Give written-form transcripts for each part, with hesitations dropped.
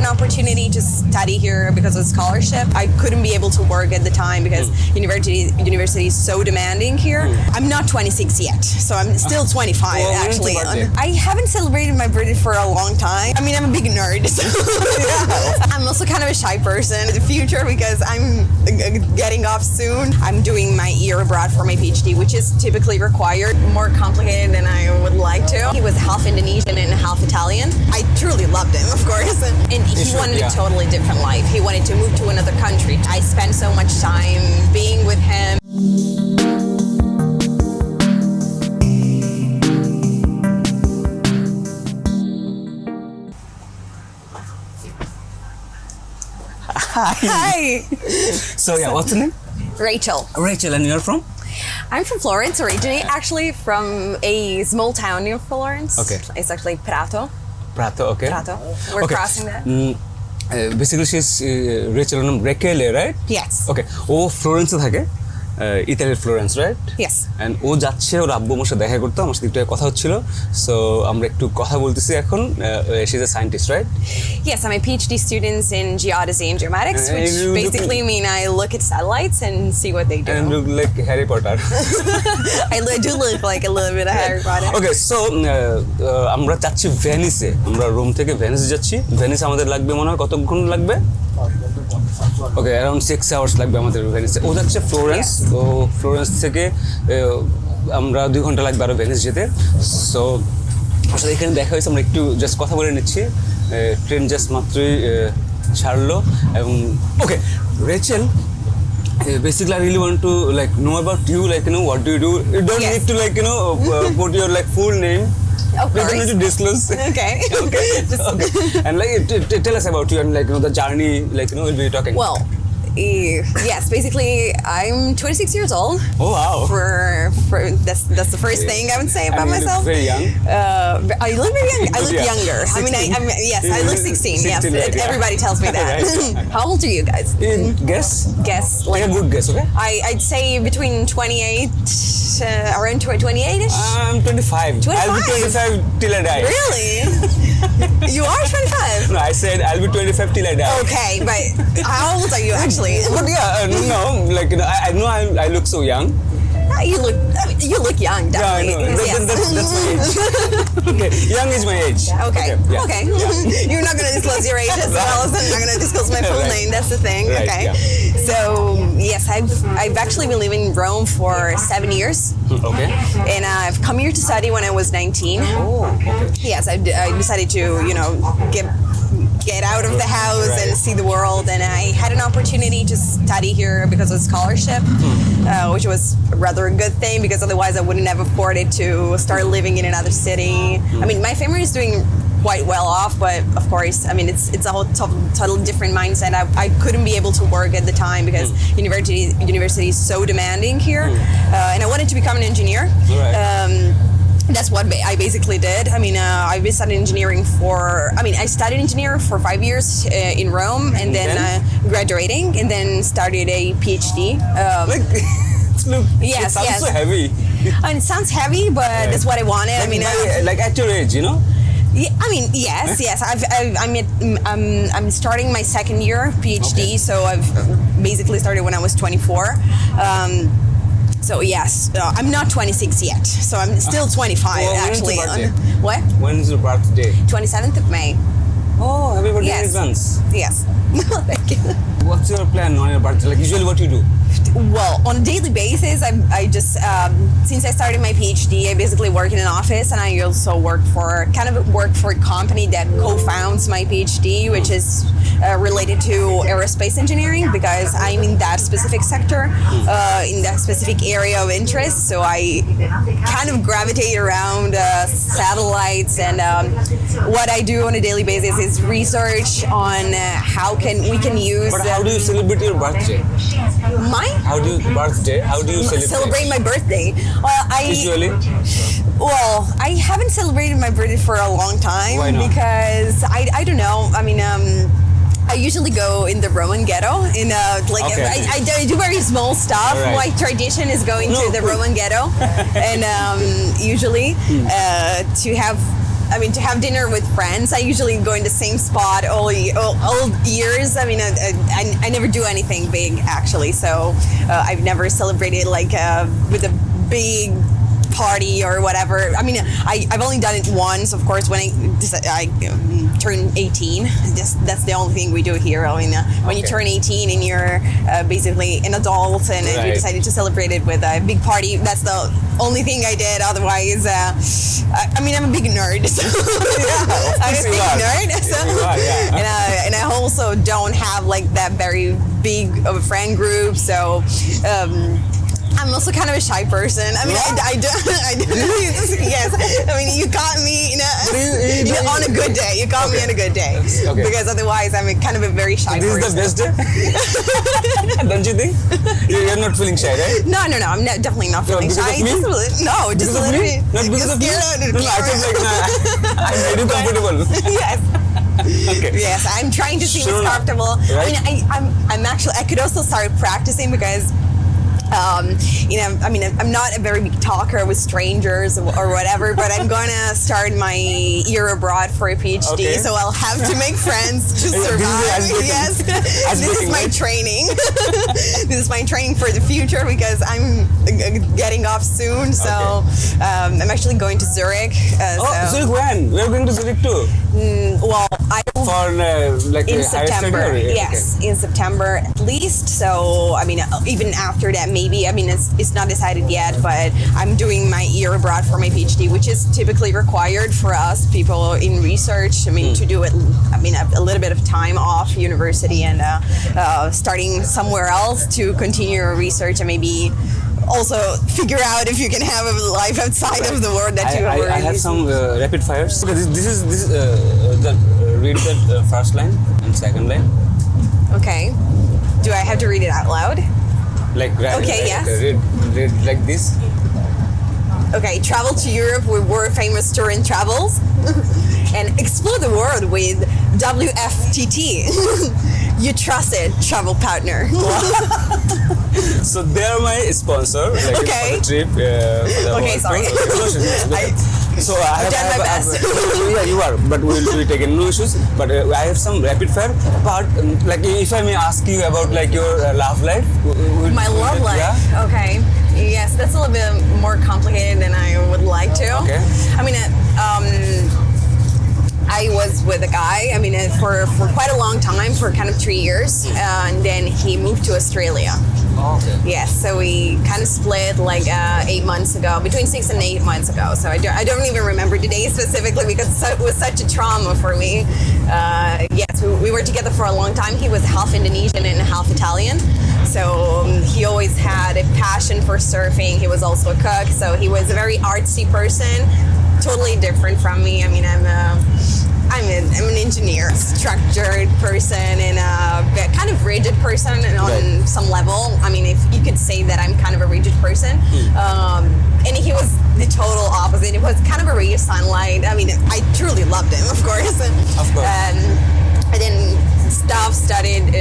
an opportunity to study here because of scholarship. I couldn't be able to work at the time because university is so demanding here. I'm not 26 yet, so I'm still 25 actually. I haven't celebrated my birthday for a long time. I mean, I'm a big nerd, so I'm also kind of a shy person in the future because I'm getting off soon. I'm doing my year abroad for my PhD, which is typically required, more complicated than I would like to. He was half Indonesian and half Italian. I truly loved him, of course. And he wanted a totally different life. He wanted to move to another country. I spent so much time being with him. Hi. So what's your name? Rachel. Rachel, and you're from? I'm from Florence originally, actually from a small town near Florence. Okay. It's actually Prato. Prato, okay. Prato. We're crossing that. Basically, she's Rachel, Raquel, right? Yes. Okay. Oh, Florence থাকে ইতালির Florence right Yes. And ও যাচ্ছে ওর আব্বু আমার সাথে দেখা করতে, আমার সাথে একটু কথা হচ্ছিল, সো আমরা একটু কথা বলতেছি এখন। She is a scientist right? Yes, I'm a PhD student in geodesy and geomatics, which basically mean I look at satellites and see what they do. And look like Harry Potter. I do look like a little bit of Harry Potter. Okay, so আমরা যাচ্ছি ভেনিসে, আমরা Rome থেকে Venice যাচ্ছি। Venice আমাদের লাগবে মনে হয় কতক্ষণ লাগবে? ওকে, অ্যারাউন্ড 6 আওয়ার্স লাগবে আমাদের ভেনিসে। ও যাচ্ছে ফ্লোরেন্স, তো ফ্লোরেন্স থেকে আমরা 2 ঘন্টা লাগবে আরও ভেনিস যেতে। সো ওর সাথে এখানে দেখা হয়েছে, আমরা একটু জাস্ট কথা বলে নিচ্ছি। ট্রেন জাস্ট মাত্রই ছাড়লো এবং ওকে Rachel, basically I really want to know about you, what do you do? You don't need to put your full name. Of course. You don't need to disclose. Okay. Okay. And tell us about you and the journey, we'll be talking. Well, yes, basically I'm 26 years old. Oh wow. For that's the first thing I would say about myself. Very young. I look very young. I look younger. 16. I mean, I look 16. 16, yes, right, everybody tells me that. Right. How old are you guys? Guess. Guess. Like a good guess, okay? I'd say between 28, around 28ish. I'm 25. 25. I'll be 25 till I die. Really? You are 25? No, I said I'll be 25 till I die. Okay, but how old are you actually? But yeah, no, I know I look so young. You look young, definitely. Yeah, I know. Yes. That's my age. Okay, young is my age. Okay. Yeah. Okay. Yeah. You're not going to disclose your age as well as I'm not going to disclose my full name. That's the thing. Right, Okay. yeah. So yes, I've actually been living in Rome for 7 years. Okay. And I've come here to study when I was 19. Oh, okay. Yes, I decided to get out of the house and see the world, and I had an opportunity to study here because of scholarship, which was rather a good thing because otherwise I wouldn't have afforded to start living in another city. I mean, my family is doing quite well off, but of course, I mean, it's a whole totally different mindset. I couldn't be able to work at the time because university is so demanding here, and I wanted to become an engineer. Right. That's what I basically did. I mean, I studied engineering I studied engineering for 5 years in Rome, and then graduating, and then started a PhD. It sounds so heavy. And it sounds heavy, but that's what I wanted. I mean, at your age, Yeah, I mean, yes. I'm starting my second year PhD, so I've basically started when I was 24. So yes, I'm not 26 yet, so I'm still 25 actually. What? When is your birthday? 27th of May. Oh, happy birthday in advance. Yes. Thank you. What's your plan on your birthday? Usually what you do? Well, on a daily basis, I just since I started my PhD, I basically work in an office, and I also work for a company that co-founds my PhD, which is related to aerospace engineering because I'm in that specific sector, in that specific area of interest. So I kind of gravitate around satellites, and what I do on a daily basis is research on how we can use. But how do you celebrate your birthday? Mine? How do you celebrate my birthday? Usually? Well, I haven't celebrated my birthday for a long time. Why not? Because I don't know. I mean, I usually go in the Roman ghetto. I do very small stuff. Right. My tradition is going to the Roman ghetto, and usually to have to have dinner with friends, I usually go in the same spot all years. I mean, I never do anything big actually, so I've never celebrated like with a big party or whatever. I mean, I've only done it once, of course, when I turned 18. That's the only thing we do here. I mean, when you turn 18 and you're basically an adult and you decided to celebrate it with a big party, that's the only thing I did. Otherwise, I mean, I'm a big nerd. So I'm a big nerd. So, and I also don't have like that very big of a friend group. So. I'm also kind of a shy person. I mean, I do. Yes. I mean, you caught me on a good day. You caught me on a good day. Okay. Because otherwise, I'm kind of a very shy person. This is the best day? Don't you think? You're not feeling shy, right? No. I'm definitely not feeling shy. No, just a little bit. Not because of me? No, I feel like I'm very comfortable. Yes. Okay. Yes, I'm trying to seem as comfortable. Right? I mean, I'm actually. I could also start practicing because. I mean, I'm not a very big talker with strangers or whatever, but I'm gonna start my year abroad for a PhD, so I'll have to make friends to survive. Yes, this is my training. This is my training for the future because I'm getting off soon. So I'm actually going to Zurich. Zurich when? We're going to Zurich too. Well, for like in September. Yes, in September at least. So I mean, even after that. Maybe, I mean, it's not decided yet, but I'm doing my year abroad for my PhD, which is typically required for us people in research. I mean, to do it, I mean, a little bit of time off university and starting somewhere else to continue your research and maybe also figure out if you can have a life outside of the world that you have. I have some rapid fires. Okay, this is read that first line and second line. Okay. Do I have to read it out loud? Like yes. Read like this. Okay, travel to Europe with world famous tour and travels and explore the world with WFTT. You trusted travel partner. So they're my sponsor. Like, okay. For the trip. Okay, sorry. So I have done my best. You are, but we'll be taking no issues. But I have some rapid fire. But like, if I may ask you about like your love life. My love life. Yeah? Okay. Yes, that's a little bit more complicated than I would like to. Okay. I mean, I was with a guy, I mean, for quite a long time, for kind of 3 years, and then he moved to Australia. Okay. Yes, so we kind of split like 8 months ago, between 6 and 8 months ago. So I don't even remember the day specifically because it was such a trauma for me. Yes, we were together for a long time. He was half Indonesian and half Italian. So he always had a passion for surfing. He was also a cook. So he was a very artsy person, totally different from me. I mean, I'm an engineer, structured person, and a kind of rigid person on some level. I mean, if you could say that I'm kind of a rigid person. And he was the total opposite. It was kind of a ray of sunlight. I mean, I truly loved him, of course. Of course. And then stuff started,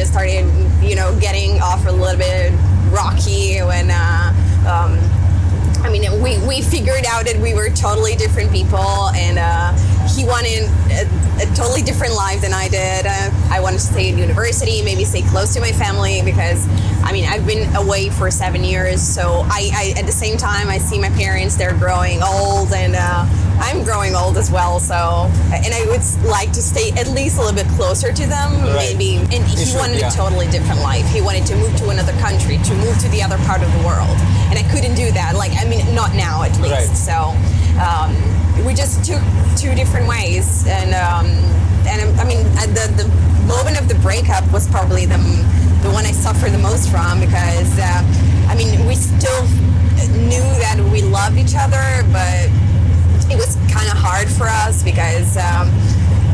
getting off a little bit rocky when. I mean, we figured out that we were totally different people, and he wanted a totally different life than I did. I wanted to stay at university, maybe stay close to my family, because I mean, I've been away for 7 years, so I at the same time, I see my parents, they're growing old, and I'm growing old as well, so, and I would like to stay at least a little bit closer to them, maybe, and he wanted a totally different life. He wanted to move to another country, to move to the other part of the world, and I couldn't do that, not now at least, so we just took two different ways, and I mean, the moment of the breakup was probably the one I suffered the most from, because I mean, we still knew that we loved each other, but it was kind of hard for us because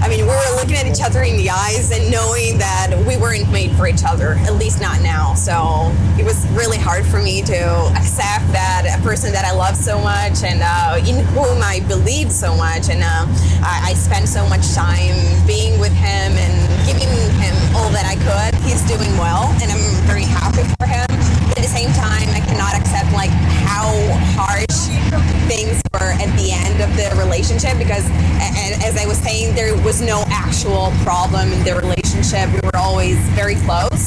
I mean, we were looking at each other in the eyes and knowing that we weren't made for each other, at least not now. So it was really hard for me to accept that a person that I love so much and in whom I believed so much, and I spent so much time being with him and giving him all that I could. He's doing well, and I'm very happy for him. But at the same time, I cannot accept how harsh things were at the end of the relationship, because and the relationship. We were always very close.